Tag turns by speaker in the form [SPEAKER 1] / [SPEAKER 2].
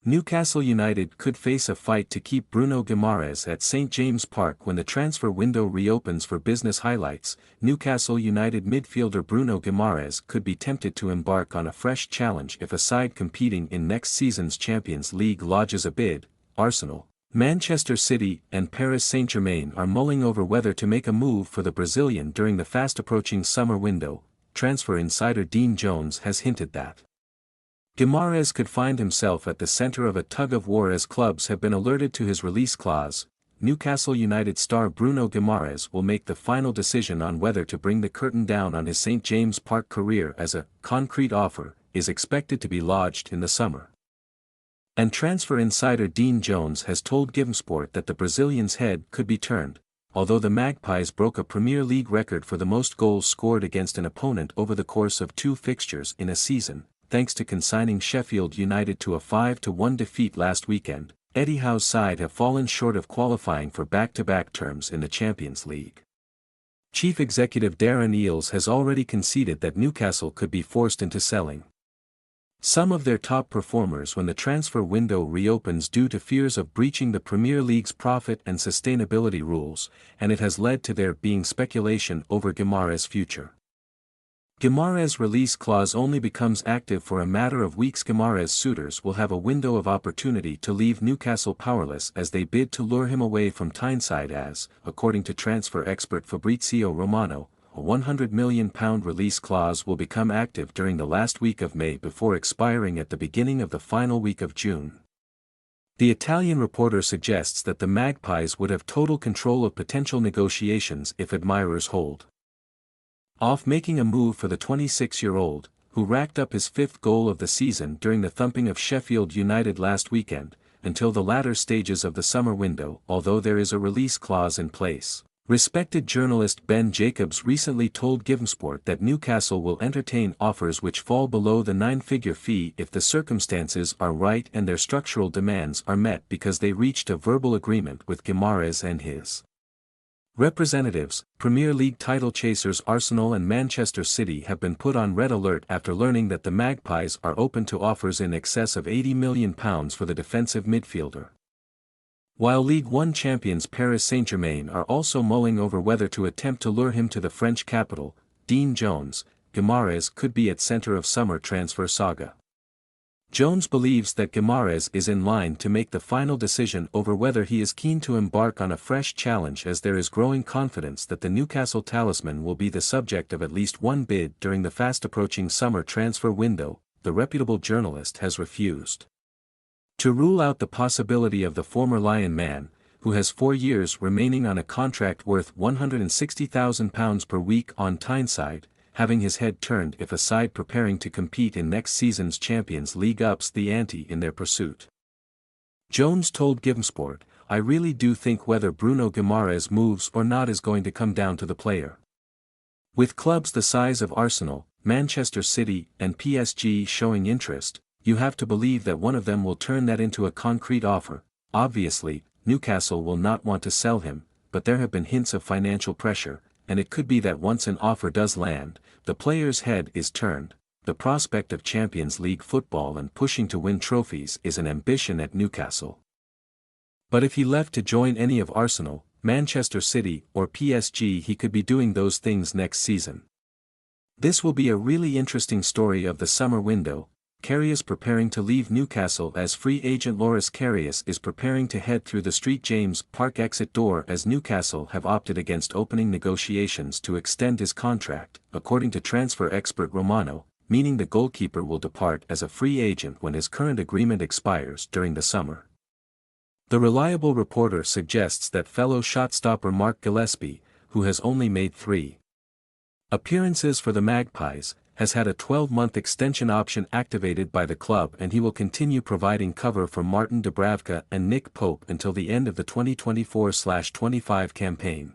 [SPEAKER 1] Newcastle United could face a fight to keep Bruno Guimaraes at St James Park when the transfer window reopens for business highlights. Newcastle United midfielder Bruno Guimarães could be tempted to embark on a fresh challenge if a side competing in next season's Champions League lodges a bid. Arsenal, Manchester City and Paris Saint-Germain are mulling over whether to make a move for the Brazilian during the fast-approaching summer window. Transfer insider Dean Jones has hinted that Guimarães could find himself at the center of a tug-of-war as clubs have been alerted to his release clause. Newcastle United star Bruno Guimarães will make the final decision on whether to bring the curtain down on his St James Park career as a concrete offer is expected to be lodged in the summer. And transfer insider Dean Jones has told GivenSport that the Brazilian's head could be turned, although the Magpies broke a Premier League record for the most goals scored against an opponent over the course of 2 fixtures in a season. Thanks to consigning Sheffield United to a 5-1 defeat last weekend, Eddie Howe's side have fallen short of qualifying for back-to-back terms in the Champions League. Chief Executive Darren Eales has already conceded that Newcastle could be forced into selling some of their top performers when the transfer window reopens due to fears of breaching the Premier League's profit and sustainability rules, and it has led to there being speculation over Guimarães' future. Guimarães' release clause only becomes active for a matter of weeks. Guimarães' suitors will have a window of opportunity to leave Newcastle powerless as they bid to lure him away from Tyneside as, according to transfer expert Fabrizio Romano, a £100 million release clause will become active during the last week of May before expiring at the beginning of the final week of June. The Italian reporter suggests that the Magpies would have total control of potential negotiations if admirers hold off making a move for the 26-year-old, who racked up his 5th goal of the season during the thumping of Sheffield United last weekend, until the latter stages of the summer window, although there is a release clause in place. Respected journalist Ben Jacobs recently told GivenSport that Newcastle will entertain offers which fall below the 9-figure fee if the circumstances are right and their structural demands are met because they reached a verbal agreement with Guimarães and his representatives. Premier League title chasers Arsenal and Manchester City have been put on red alert after learning that the Magpies are open to offers in excess of £80 million for the defensive midfielder. While League One champions Paris Saint-Germain are also mulling over whether to attempt to lure him to the French capital, Dean Jones, Guimarães could be at center of summer transfer saga. Jones believes that Guimarães is in line to make the final decision over whether he is keen to embark on a fresh challenge, as there is growing confidence that the Newcastle talisman will be the subject of at least one bid during the fast-approaching summer transfer window. The reputable journalist has refused to rule out the possibility of the former Lion man, who has 4 years remaining on a contract worth £160,000 per week on Tyneside, having his head turned if a side preparing to compete in next season's Champions League ups the ante in their pursuit. Jones told GivenSport, "I really do think whether Bruno Guimarães moves or not is going to come down to the player. With clubs the size of Arsenal, Manchester City and PSG showing interest, you have to believe that one of them will turn that into a concrete offer. Obviously, Newcastle will not want to sell him, but there have been hints of financial pressure, and it could be that once an offer does land, the player's head is turned. The prospect of Champions League football and pushing to win trophies is an ambition at Newcastle. But if he left to join any of Arsenal, Manchester City or PSG, he could be doing those things next season. This will be a really interesting story of the summer window." Karius preparing to leave Newcastle as free agent. Loris Karius is preparing to head through the St James Park exit door as Newcastle have opted against opening negotiations to extend his contract, according to transfer expert Romano, meaning the goalkeeper will depart as a free agent when his current agreement expires during the summer. The reliable reporter suggests that fellow shot-stopper Mark Gillespie, who has only made 3 appearances for the Magpies, has had a 12-month extension option activated by the club, and he will continue providing cover for Martin Dubravka and Nick Pope until the end of the 2024-25 campaign.